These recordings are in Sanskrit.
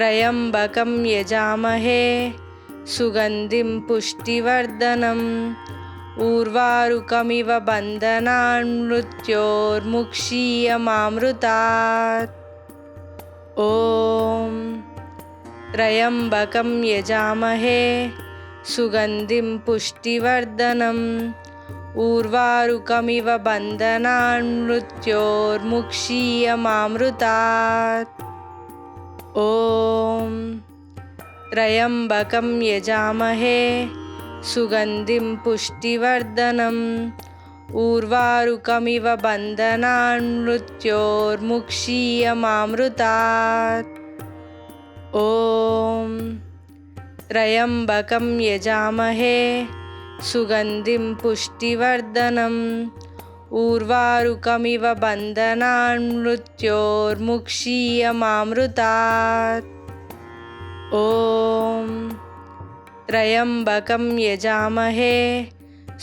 त्र्यम्बकं यजामहे सुगन्धिं पुष्टिवर्धनम् उर्वारुकमिव बन्धनान् मृत्योर्मुक्षीयमामृतात्। ॐ त्र्यम्बकं यजामहे सुगन्धिं पुष्टिवर्धनम् उर्वारुकमिव बन्धनान् मृत्योर्मुक्षीयमामृतात्। ॐ त्र्यम्बकं यजामहे सुगन्धिं पुष्टिवर्धनम् उर्वारुकमिव बन्धनान् मृत्योर्मुक्षीयमामृतात्। ॐ त्र्यम्बकं यजामहे सुगन्धिं पुष्टिवर्धनम् उर्वारुकमिव बन्धनान् मृत्योर्मुक्षीयमामृतात्। ॐ त्र्यम्बकं यजामहे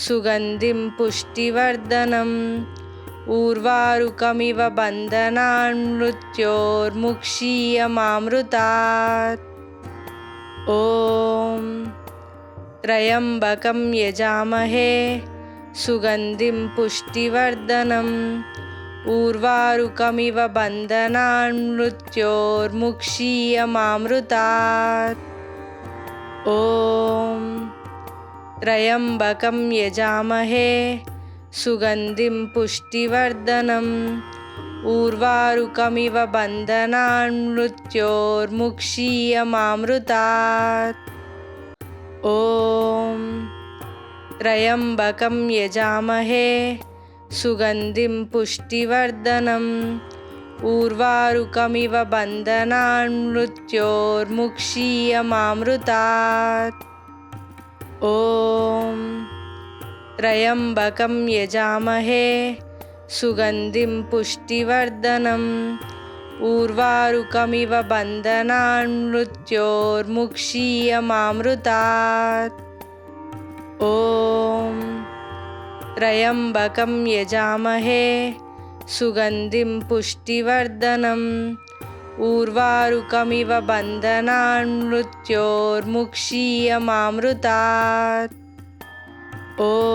सुगन्धिं पुष्टिवर्धनम् उर्वारुकमिव बन्धनान् मृत्योर्मुक्षीयमामृतात्। ॐ त्र्यम्बकं यजामहे सुगन्धिं पुष्टिवर्धनम् उर्वारुकमिव बन्धनान् मृत्योर्मुक्षीयमामृतात्। ॐ त्र्यम्बकं यजामहे सुगन्धिं पुष्टिवर्धनम् उर्वारुकमिव बन्धनान् मृत्योर्मुक्षीयमामृतात्। ॐ त्र्यम्बकं यजामहे सुगन्धिं पुष्टिवर्धनम् उर्वारुकमिव बन्धनान् मृत्योर्मुक्षीयमामृतात्। ॐ त्र्यम्बकं यजामहे सुगन्धिं पुष्टिवर्धनम् उर्वारुकमिव बन्धनान् मृत्योर्मुक्षीयमामृतात्। ॐ त्र्यम्बकं यजामहे सुगन्धिं पुष्टिवर्धनम् उर्वारुकमिव बन्धनान् मृत्योर्मुक्षीयमामृतात्। ॐ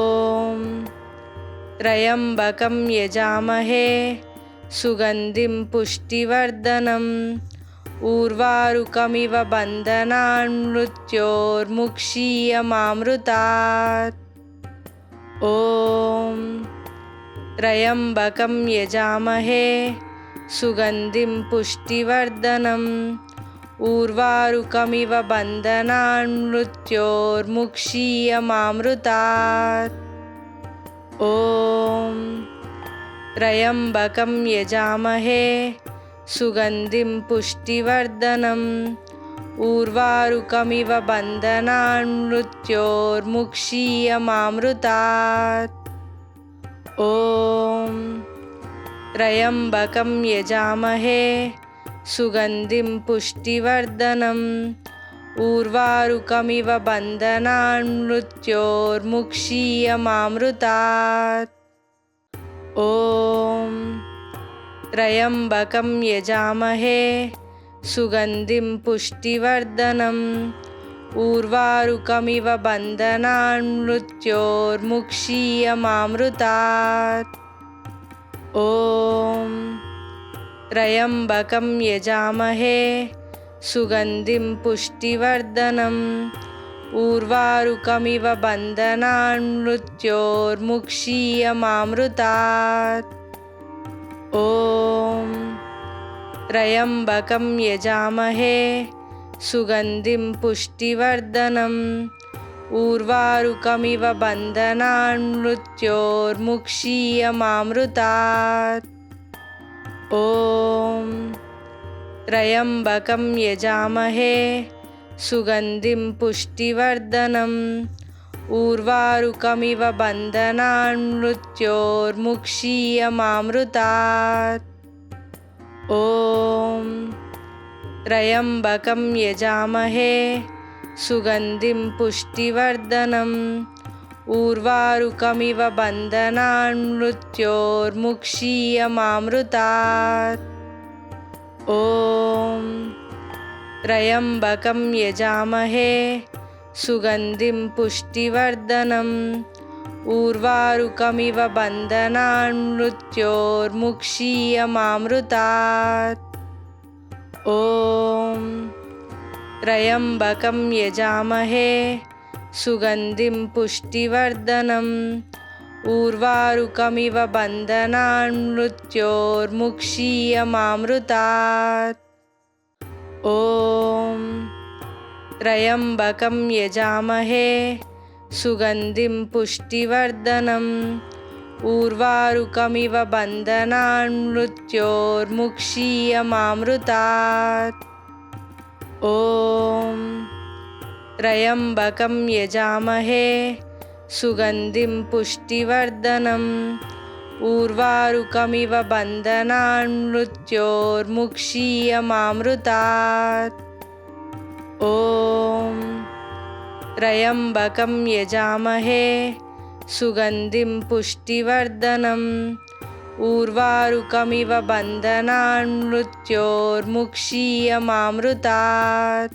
त्र्यम्बकं यजामहे सुगन्धिं पुष्टिवर्धनम् उर्वारुकमिव बन्धनान् मृत्योर्मुक्षीयमामृतात्। ॐ त्र्यम्बकं यजामहे सुगन्धिं पुष्टिवर्धनम् उर्वारुकमिव बन्धनान् मृत्योर्मुक्षीयमामृतात्। ॐ त्र्यम्बकं यजामहे सुगन्धिं पुष्टिवर्धनम् उर्वारुकमिव बन्धनान् मृत्योर्मुक्षीयमामृतात्। ॐ त्र्यम्बकं यजामहे सुगन्धिं पुष्टिवर्धनम् उर्वारुकमिव बन्धनान् मृत्योर्मुक्षीयमामृतात्। ॐ त्र्यम्बकं यजामहे सुगन्धिं पुष्टिवर्धनम् उर्वारुकमिव बन्धनान् मृत्योर्मुक्षीयमामृतात्। ॐ त्र्यम्बकं यजामहे सुगन्धिं पुष्टिवर्धनम् उर्वारुकमिव बन्धनान् मृत्योर्मुक्षीयमामृतात्। ॐ त्र्यम्बकं यजामहे सुगन्धिं पुष्टिवर्धनम् उर्वारुकमिव बन्धनान् मृत्योर्मुक्षीयमामृतात्। ॐ त्र्यम्बकं यजामहे सुगन्धिं पुष्टिवर्धनम् उर्वारुकमिव बन्धनान् मृत्योर्मुक्षीयमामृतात्। ॐ त्र्यम्बकं यजामहे सुगन्धिं पुष्टिवर्धनम् उर्वारुकमिव बन्धनान् मृत्योर्मुक्षीयमामृतात्। ॐ त्र्यम्बकं यजामहे सुगन्धिं पुष्टिवर्धनम् उर्वारुकमिव बन्धनान् मृत्योर्मुक्षीयमामृतात्। ॐ त्र्यम्बकं यजामहे सुगन्धिं पुष्टिवर्धनम् उर्वारुकमिव बन्धनान् मृत्योर्मुक्षीयमामृतात्। ॐ त्र्यम्बकं यजामहे सुगन्धिं पुष्टिवर्धनम् उर्वारुकमिव बन्धनान् मृत्योर्मुक्षीयमामृतात्। ॐ त्र्यम्बकं यजामहे सुगन्धिं पुष्टिवर्धनम् उर्वारुकमिव बन्धनान् मृत्योर्मुक्षीयमामृतात्। ॐ त्र्यम्बकं यजामहे सुगन्धिं पुष्टिवर्धनम् उर्वारुकमिव बन्धनान् मृत्योर्मुक्षीयमामृतात्।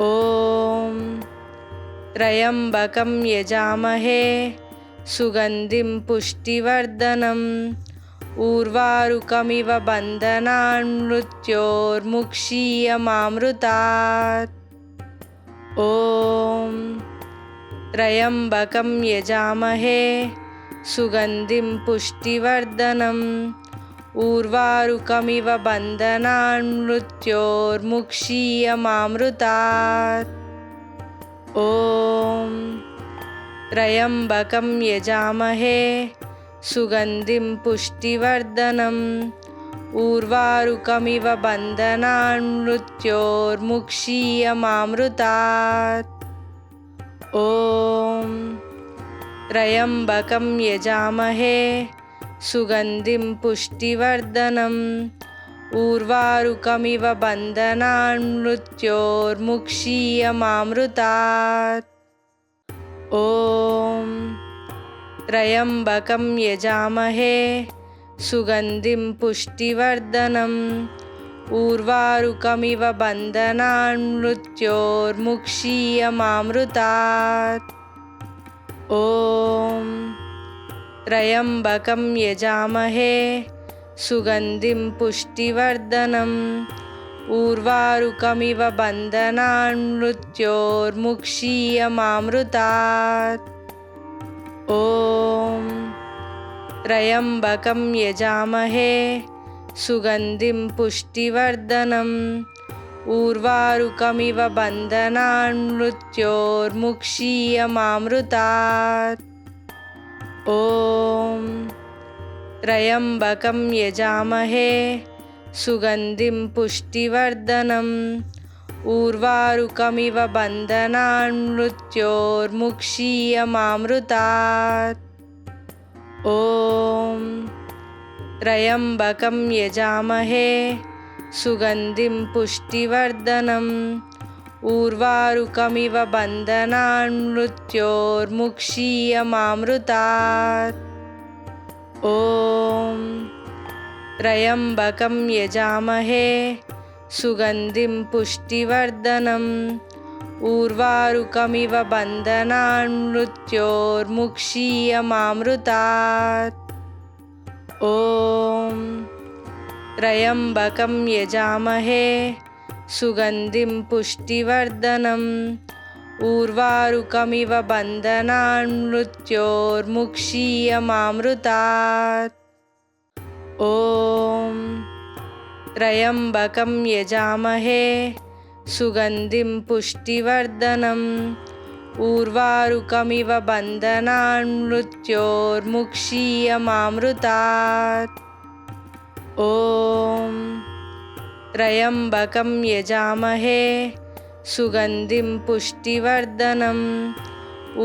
ॐ त्र्यम्बकं यजामहे सुगन्धिं पुष्टिवर्धनम् उर्वारुकमिव बन्धनान् मृत्योर्मुक्षीयमामृतात्। ॐ त्र्यम्बकं यजामहे सुगन्धिं पुष्टिवर्धनम् उर्वारुकमिव बन्धनान् मृत्योर्मुक्षीयमामृतात्। ॐ त्र्यम्बकं यजामहे सुगन्धिं पुष्टिवर्धनम् उर्वारुकमिव बन्धनान् मृत्योर्मुक्षीयमामृतात्। ॐ त्र्यम्बकं यजामहे सुगन्धिं पुष्टिवर्धनम् उर्वारुकमिव बन्धनान् मृत्योर्मुक्षीयमामृतात्। ॐ त्र्यम्बकं यजामहे सुगन्धिं पुष्टिवर्धनम् उर्वारुकमिव बन्धनान् मृत्योर्मुक्षीयमामृतात्। ॐ त्र्यम्बकं यजामहे सुगन्धिं पुष्टिवर्धनम् उर्वारुकमिव बन्धनान् मृत्योर्मुक्षीयमामृतात्। ॐ त्र्यम्बकं यजामहे सुगन्धिं पुष्टिवर्धनम् उर्वारुकमिव बन्धनान् मृत्योर्मुक्षीयमामृतात्। ॐ त्र्यम्बकं यजामहे सुगन्धिं पुष्टिवर्धनम् उर्वारुकमिव बन्धनान् मृत्योर्मुक्षीयमामृतात्। ॐ त्र्यम्बकं यजामहे सुगन्धिं पुष्टिवर्धनम् उर्वारुकमिव बन्धनान् मृत्योर्मुक्षीयमामृतात्। ॐ त्र्यम्बकं यजामहे सुगन्धिं पुष्टिवर्धनम् उर्वारुकमिव बन्धनान् मृत्योर्मुक्षीयमामृतात्। ॐ त्र्यम्बकं यजामहे सुगन्धिं पुष्टिवर्धनम् उर्वारुकमिव बन्धनान् मृत्योर्मुक्षीयमामृतात्। ॐ त्र्यम्बकं यजामहे सुगन्धिं पुष्टिवर्धनम् उर्वारुकमिव बन्धनान् मृत्योर्मुक्षीयमामृतात्। ॐ त्र्यम्बकं यजामहे सुगन्धिं पुष्टिवर्धनम्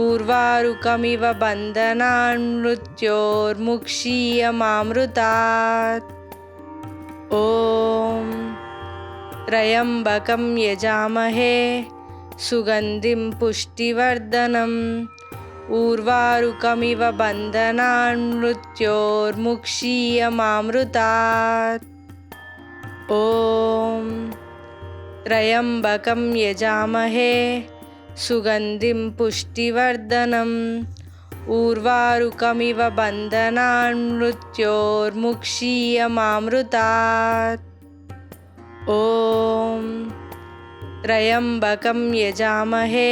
उर्वारुकमिव बन्धनान् मृत्योर्मुक्षीयमामृतात्। ॐ त्र्यम्बकं यजामहे सुगन्धिं पुष्टिवर्धनम् उर्वारुकमिव बन्धनान् मृत्योर्मुक्षीयमामृतात्। ॐ त्र्यम्बकं यजामहे सुगन्धिं पुष्टिवर्धनम् उर्वारुकमिव बन्धनान् मृत्योर्मुक्षीयमामृतात्। ॐ त्र्यम्बकं यजामहे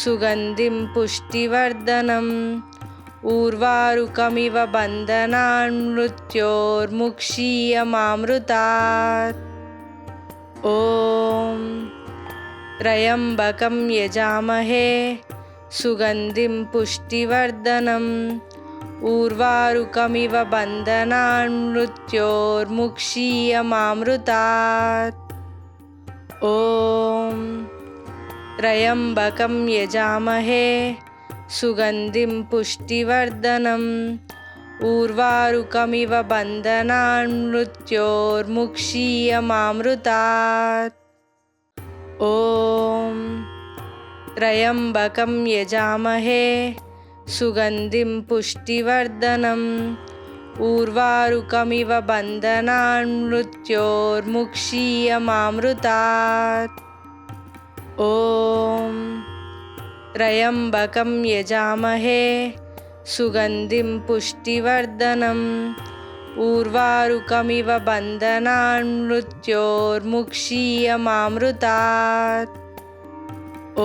सुगन्धिं पुष्टिवर्धनम् उर्वारुकमिव बन्धनान् मृत्योर्मुक्षीयमामृतात्। ॐ त्र्यम्बकं यजामहे सुगन्धिं पुष्टिवर्धनम् उर्वारुकमिव बन्धनान् मृत्योर्मुक्षीयमामृतात्। ॐ त्र्यम्बकं यजामहे सुगन्धिं पुष्टिवर्धनम् उर्वारुकमिव बन्धनान् मृत्योर्मुक्षीयमामृतात्। ॐ त्र्यम्बकं यजामहे सुगन्धिं पुष्टिवर्धनम् उर्वारुकमिव बन्धनान् मृत्योर्मुक्षीयमामृतात्। ॐ त्र्यम्बकं यजामहे सुगन्धिं पुष्टिवर्धनम् उर्वारुकमिव बन्धनान् मृत्योर्मुक्षीयमामृतात्।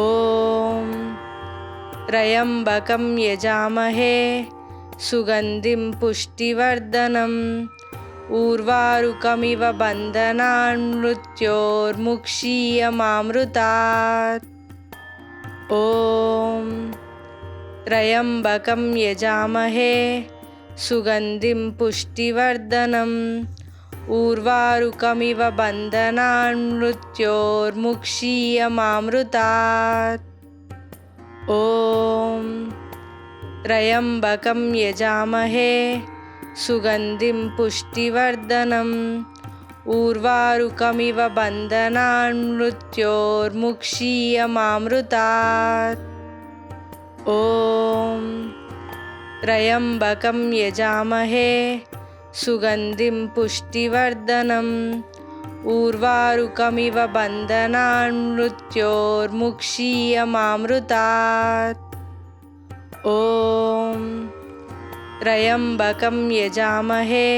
ॐ त्र्यम्बकं यजामहे सुगन्धिं पुष्टिवर्धनम् उर्वारुकमिव बन्धनान् मृत्योर्मुक्षीयमामृतात्। ॐ त्र्यम्बकं यजामहे सुगन्धिं पुष्टिवर्धनम् उर्वारुकमिव बन्धनान् मृत्योर्मुक्षीयमामृतात्। ॐ त्र्यम्बकं यजामहे सुगन्धिं पुष्टिवर्धनम् उर्वारुकमिव बन्धनान् मृत्योर्मुक्षीयमामृतात्। ॐ त्र्यम्बकं यजामहे सुगन्धिं पुष्टिवर्धनम् उर्वारुकमिव बन्धनान् मृत्योर्मुक्षीयमामृतात्। ॐ त्र्यम्बकं यजामहे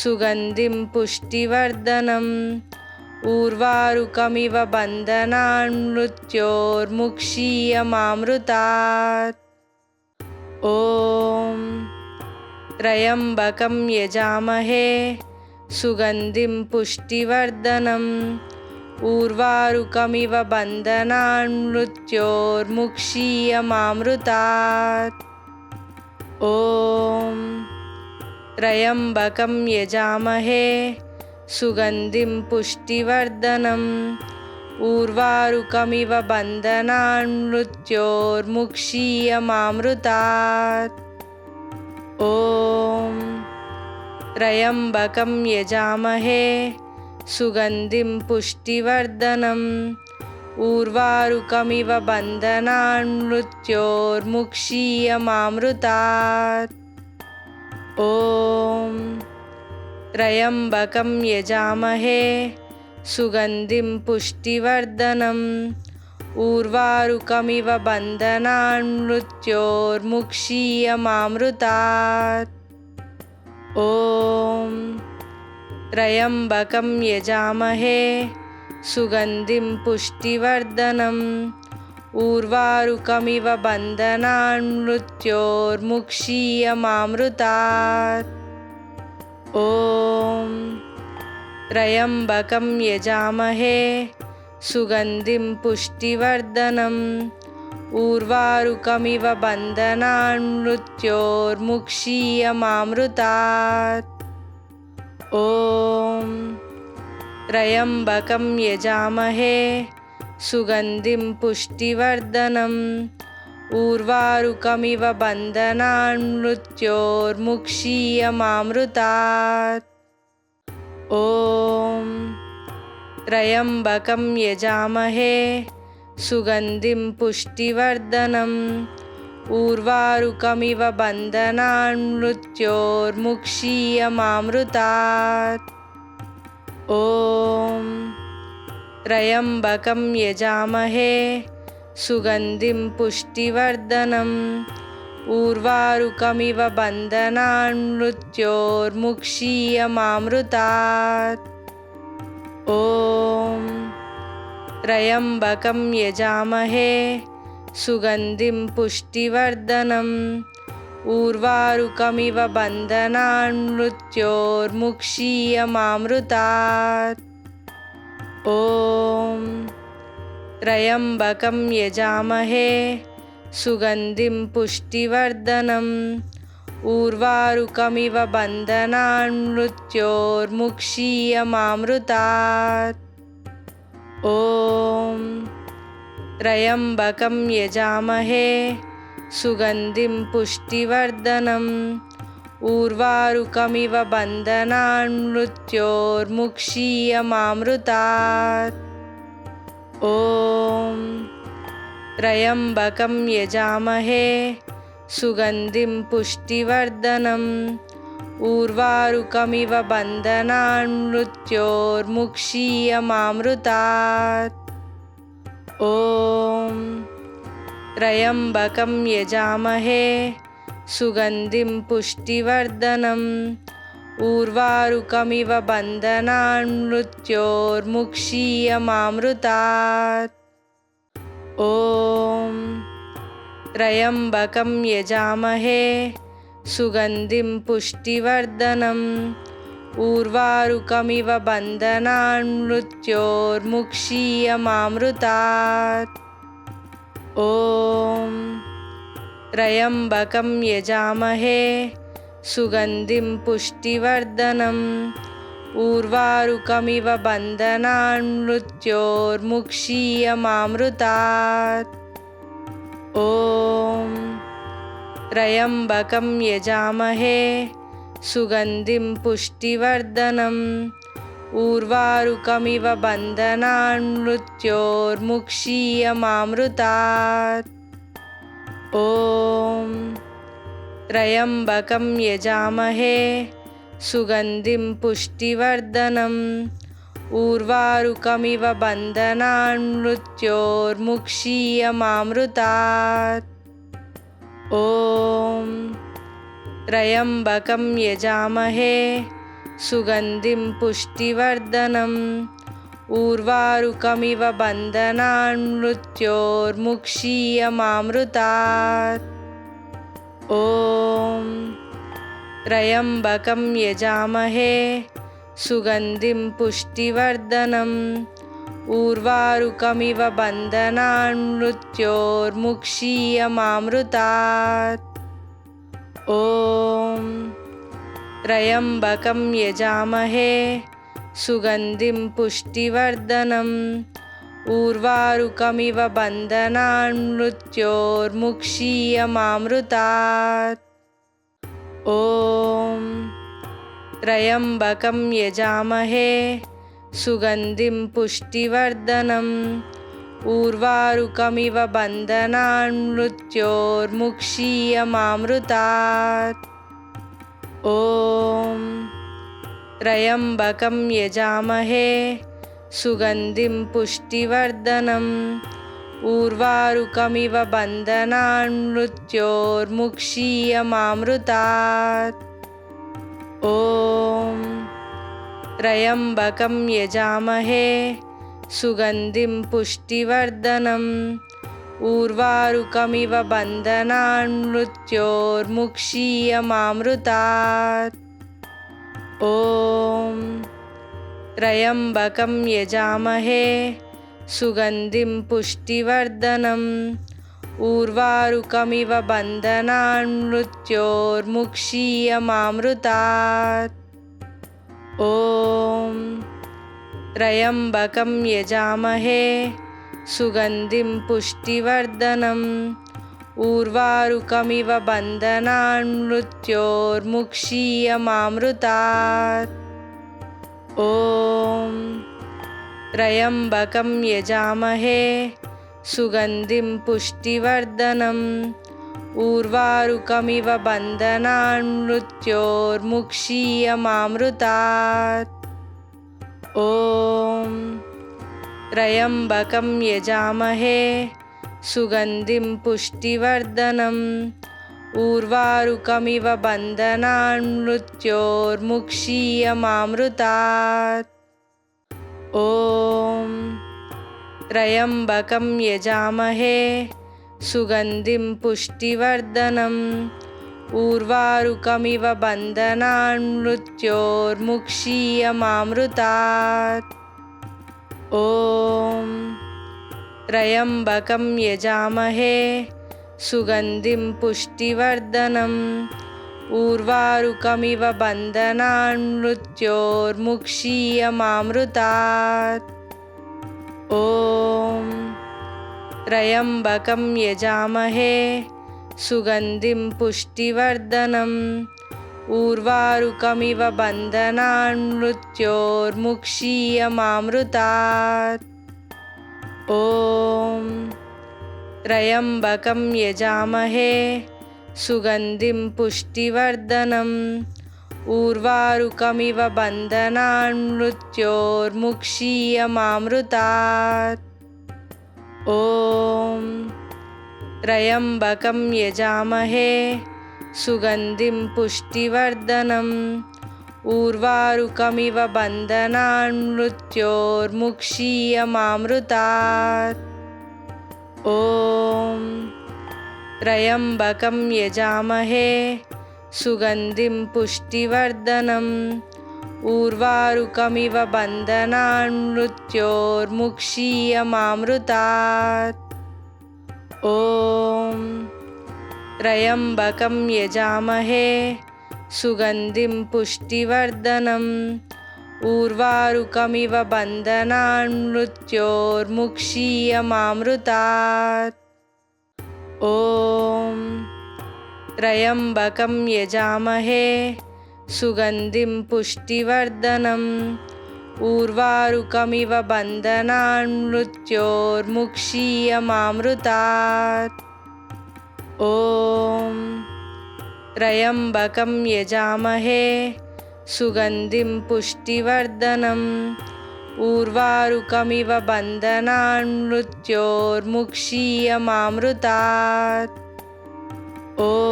सुगन्धिं पुष्टिवर्धनम् उर्वारुकमिव बन्धनान् मृत्योर्मुक्षीयमामृतात्। ॐ त्र्यम्बकं यजामहे सुगन्धिं पुष्टिवर्धनम् उर्वारुकमिव बन्धनान् मृत्योर्मुक्षीयमामृतात्। ॐ त्र्यम्बकं यजामहे सुगन्धिं पुष्टिवर्धनम् उर्वारुकमिव बन्धनान् मृत्योर्मुक्षीयमामृतात्। ॐ त्र्यम्बकं यजामहे सुगन्धिं पुष्टिवर्धनम् उर्वारुकमिव बन्धनान् मृत्योर्मुक्षीयमामृतात्। ॐ त्र्यम्बकं यजामहे सुगन्धिं पुष्टिवर्धनम् उर्वारुकमिव बन्धनान् मृत्योर्मुक्षीयमामृतात्। ॐ त्र्यम्बकं यजामहे सुगन्धिं पुष्टिवर्धनम् उर्वारुकमिव बन्धनान् मृत्योर्मुक्षीयमामृतात्। ॐ त्र्यम्बकं यजामहे सुगन्धिं पुष्टिवर्धनम् उर्वारुकमिव बन्धनान् मृत्योर्मुक्षीयमामृतात्। ॐ त्र्यम्बकं यजामहे सुगन्धिं पुष्टिवर्धनम् उर्वारुकमिव बन्धनान् मृत्योर्मुक्षीयमामृतात्। ॐ त्र्यम्बकं यजामहे सुगन्धिं पुष्टिवर्धनम् उर्वारुकमिव बन्धनान् मृत्योर्मुक्षीयमामृतात्। ॐ त्र्यम्बकं यजामहे सुगन्धिं पुष्टिवर्धनम् उर्वारुकमिव बन्धनान् मृत्योर्मुक्षीयमामृतात्। ॐ त्र्यम्बकं यजामहे सुगन्धिं पुष्टिवर्धनम् उर्वारुकमिव बन्धनान् मृत्योर्मुक्षीयमामृतात्। ॐ त्र्यम्बकं यजामहे सुगन्धिं पुष्टिवर्धनम् उर्वारुकमिव बन्धनान् मृत्योर्मुक्षीयमामृतात्। ॐ त्र्यम्बकं यजामहे सुगन्धिं पुष्टिवर्धनम् उर्वारुकमिव बन्धनान् मृत्योर्मुक्षीयमामृतात्। ॐ त्र्यम्बकं यजामहे सुगन्धिं पुष्टिवर्धनम् उर्वारुकमिव बन्धनान् मृत्योर्मुक्षीयमामृतात्। ॐ त्र्यम्बकं यजामहे सुगन्धिं पुष्टिवर्धनम् उर्वारुकमिव बन्धनान् मृत्योर्मुक्षीयमामृतात्। ॐ त्र्यम्बकं यजामहे सुगन्धिं पुष्टिवर्धनम् उर्वारुकमिव बन्धनान् मृत्योर्मुक्षीयमामृतात्। ॐ त्र्यम्बकं यजामहे सुगन्धिं पुष्टिवर्धनम् उर्वारुकमिव बन्धनान् मृत्योर्मुक्षीयमामृतात्। ॐ त्र्यम्बकं यजामहे सुगन्धिं पुष्टिवर्धनम् उर्वारुकमिव बन्धनान् मृत्योर्मुक्षीयमामृतात्। ॐ त्र्यम्बकं यजामहे सुगन्धिं पुष्टिवर्धनम् उर्वारुकमिव बन्धनान् मृत्योर्मुक्षीयमामृतात्। ॐ त्र्यम्बकं यजामहे सुगन्धिं पुष्टिवर्धनम् उर्वारुकमिव बन्धनान् मृत्योर्मुक्षीयमामृतात्। ॐ त्र्यम्बकं यजामहे सुगन्धिं पुष्टिवर्धनम् उर्वारुकमिव बन्धनान् मृत्योर्मुक्षीयमामृतात्। ॐ त्र्यम्बकं यजामहे सुगन्धिं पुष्टिवर्धनम् उर्वारुकमिव बन्धनान् मृत्योर्मुक्षीयमामृतात्। ॐ त्र्यम्बकं यजामहे सुगन्धिं पुष्टिवर्धनम् उर्वारुकमिव बन्धनान् मृत्योर्मुक्षीयमामृतात्। ॐ त्र्यम्बकं यजामहे सुगन्धिं पुष्टिवर्धनम् उर्वारुकमिव बन्धनान् मृत्योर्मुक्षीयमामृतात्। ॐ त्र्यम्बकं यजामहे सुगन्धिं पुष्टिवर्धनम् उर्वारुकमिव बन्धनान् मृत्योर्मुक्षीयमामृतात्। ॐ त्र्यम्बकं यजामहे सुगन्धिं पुष्टिवर्धनम् उर्वारुकमिव बन्धनान् मृत्योर्मुक्षीयमामृतात्। ॐ त्र्यम्बकं यजामहे सुगन्धिं पुष्टिवर्धनम् उर्वारुकमिव बन्धनान् मृत्योर्मुक्षीयमामृतात्। ॐ त्र्यम्बकं यजामहे सुगन्धिं पुष्टिवर्धनम् उर्वारुकमिव बन्धनान् मृत्योर्मुक्षीयमामृतात्। ॐ त्र्यम्बकं यजामहे सुगन्धिं पुष्टिवर्धनम् उर्वारुकमिव बन्धनान् मृत्योर्मुक्षीयमामृतात्। ॐ त्र्यम्बकं यजामहे सुगन्धिं पुष्टिवर्धनम् उर्वारुकमिव बन्धनान् मृत्योर्मुक्षीयमामृतात्। ॐ त्र्यम्बकं यजामहे सुगन्धिं पुष्टिवर्धनम् उर्वारुकमिव बन्धनान् मृत्योर्मुक्षीयमामृतात्। ॐ त्र्यम्बकं यजामहे सुगन्धिं पुष्टिवर्धनम् उर्वारुकमिव बन्धनान् मृत्योर्मुक्षीयमामृतात्। ॐ त्र्यम्बकं यजामहे सुगन्धिं पुष्टिवर्धनम् उर्वारुकमिव बन्धनान् मृत्योर्मुक्षीयमामृतात्। ॐ त्र्यम्बकं यजामहे सुगन्धिं पुष्टिवर्धनम् उर्वारुकमिव बन्धनान् मृत्योर्मुक्षीयमामृतात्। ॐ त्र्यम्बकं यजामहे सुगन्धिं पुष्टिवर्धनम् उर्वारुकमिव बन्धनान् मृत्योर्मुक्षीयमामृतात्। ॐ त्र्यम्बकं यजामहे सुगन्धिं पुष्टिवर्धनम् उर्वारुकमिव बन्धनान् मृत्योर्मुक्षीयमामृतात्। ॐ त्र्यम्बकं यजामहे सुगन्धिं पुष्टिवर्धनम् उर्वारुकमिव बन्धनान् मृत्योर्मुक्षीयमामृतात्। ॐ त्र्यम्बकं यजामहे सुगन्धिं पुष्टिवर्धनम् उर्वारुकमिव बन्धनान् मृत्योर्मुक्षीयमामृतात्।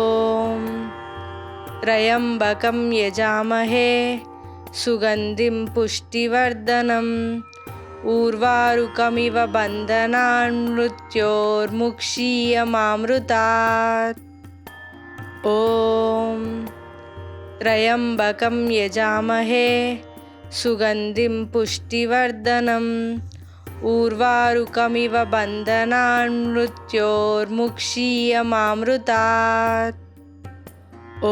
ॐ त्र्यम्बकं यजामहे सुगन्धिं पुष्टिवर्धनम् उर्वारुकमिव बन्धनान् मृत्योर्मुक्षीयमामृतात्। ॐ त्र्यम्बकं यजामहे सुगन्धिं पुष्टिवर्धनम् उर्वारुकमिव बन्धनान् मृत्योर्मुक्षीयमामृतात्। ॐ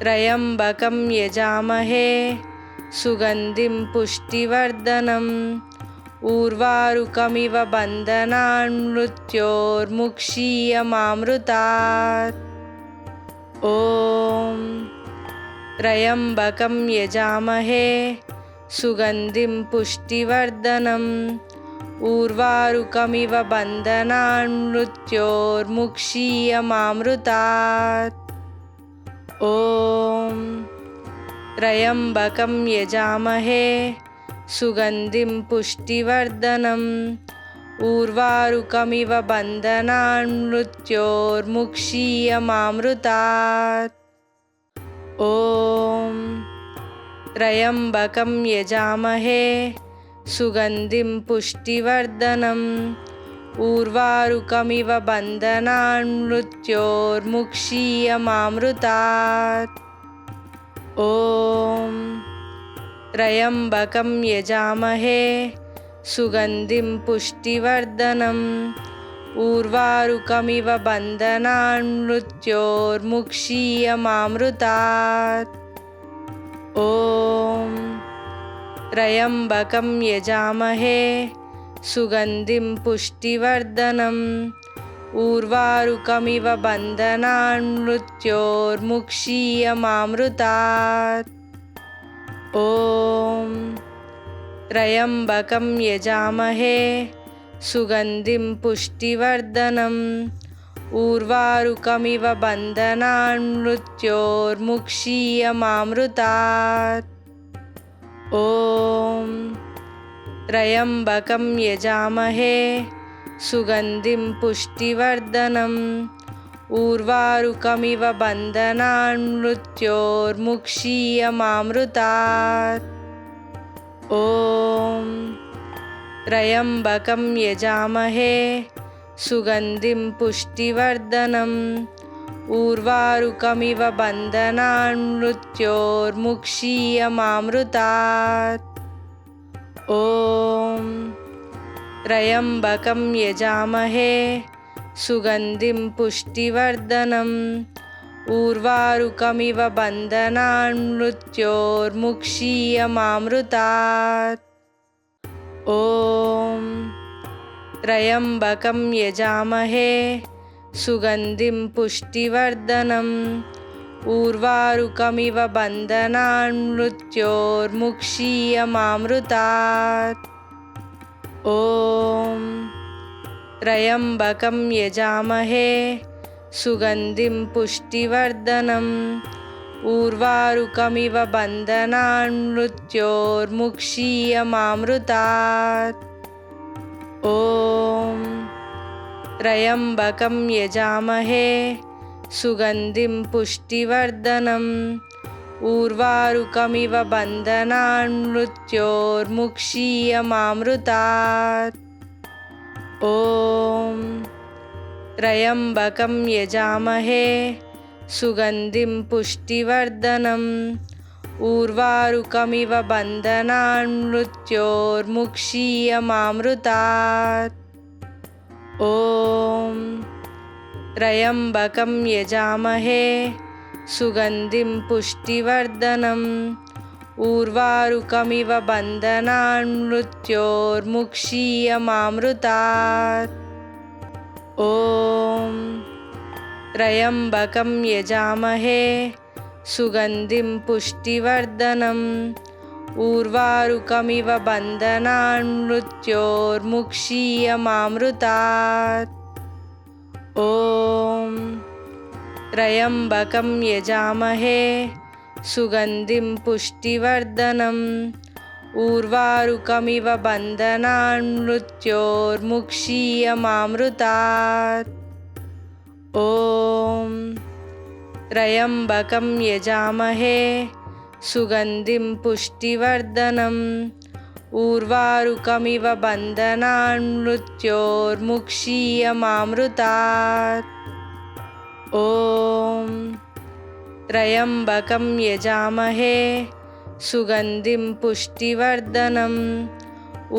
त्र्यम्बकं यजामहे सुगन्धिं पुष्टिवर्धनम् उर्वारुकमिव बन्धनान् मृत्योर्मुक्षीयमामृतात्। ॐ त्र्यम्बकं यजामहे सुगन्धिं पुष्टिवर्धनम् उर्वारुकमिव बन्धनान् मृत्योर्मुक्षीयमामृतात्। ॐ त्र्यम्बकं यजामहे सुगन्धिं पुष्टिवर्धनम् उर्वारुकमिव बन्धनान् मृत्योर्मुक्षीयमामृतात्। ॐ त्र्यम्बकं यजामहे सुगन्धिं पुष्टिवर्धनम् उर्वारुकमिव बन्धनान् मृत्योर्मुक्षीयमामृतात्। ॐ त्र्यम्बकं यजामहे सुगन्धिं पुष्टिवर्धनम् उर्वारुकमिव बन्धनान् मृत्योर्मुक्षीयमामृतात्। ॐ त्र्यम्बकं यजामहे सुगन्धिं पुष्टिवर्धनम् उर्वारुकमिव बन्धनान् मृत्योर्मुक्षीयमामृतात्। ॐ त्र्यम्बकं यजामहे सुगन्धिं पुष्टिवर्धनम् उर्वारुकमिव बन्धनान् मृत्योर्मुक्षीयमामृतात्। ॐ त्र्यम्बकं यजामहे सुगन्धिं पुष्टिवर्धनम् उर्वारुकमिव बन्धनान् मृत्योर्मुक्षीयमामृतात्। ॐ त्र्यम्बकं यजामहे सुगन्धिं पुष्टिवर्धनम् उर्वारुकमिव बन्धनान् मृत्योर्मुक्षीयमामृतात्। ॐ त्र्यम्बकं यजामहे सुगन्धिं पुष्टिवर्धनम् उर्वारुकमिव बन्धनान् मृत्योर्मुक्षीयमामृतात्। ॐ त्र्यम्बकं यजामहे सुगन्धिं पुष्टिवर्धनम् उर्वारुकमिव बन्धनान् मृत्योर्मुक्षीयमामृतात्। ॐ त्र्यम्बकं यजामहे सुगन्धिं पुष्टिवर्धनम् उर्वारुकमिव बन्धनान् मृत्योर्मुक्षीयमामृतात्। ॐ त्र्यम्बकं यजामहे सुगन्धिं पुष्टिवर्धनम् उर्वारुकमिव बन्धनान् मृत्योर्मुक्षीयमामृतात्। ॐ त्र्यम्बकं यजामहे सुगन्धिं पुष्टिवर्धनम् उर्वारुकमिव बन्धनान् मृत्योर्मुक्षीयमामृतात्। ॐ त्र्यम्बकं यजामहे सुगन्धिं पुष्टिवर्धनम् उर्वारुकमिव बन्धनान् मृत्योर्मुक्षीयमामृतात्। ॐ त्र्यम्बकं यजामहे सुगन्धिं पुष्टिवर्धनम् उर्वारुकमिव बन्धनान् मृत्योर्मुक्षीयमामृतात्। ॐ त्र्यम्बकं यजामहे सुगन्धिं पुष्टिवर्धनम् उर्वारुकमिव बन्धनान् मृत्योर्मुक्षीयमामृतात्। ॐ त्र्यम्बकं यजामहे सुगन्धिं पुष्टिवर्धनम् उर्वारुकमिव बन्धनान् मृत्योर्मुक्षीयमामृतात्। ॐ त्र्यम्बकं यजामहे सुगन्धिं पुष्टिवर्धनम्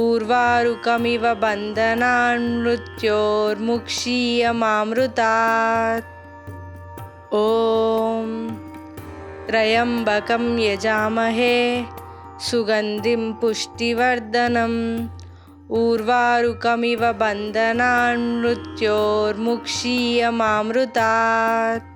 उर्वारुकमिव बन्धनान् मृत्योर्मुक्षीयमामृतात्। ॐ त्र्यम्बकं यजामहे सुगन्धिं पुष्टिवर्धनम् उर्वारुकमिव बन्धनान् मृत्योर्मुक्षीयमामृतात्।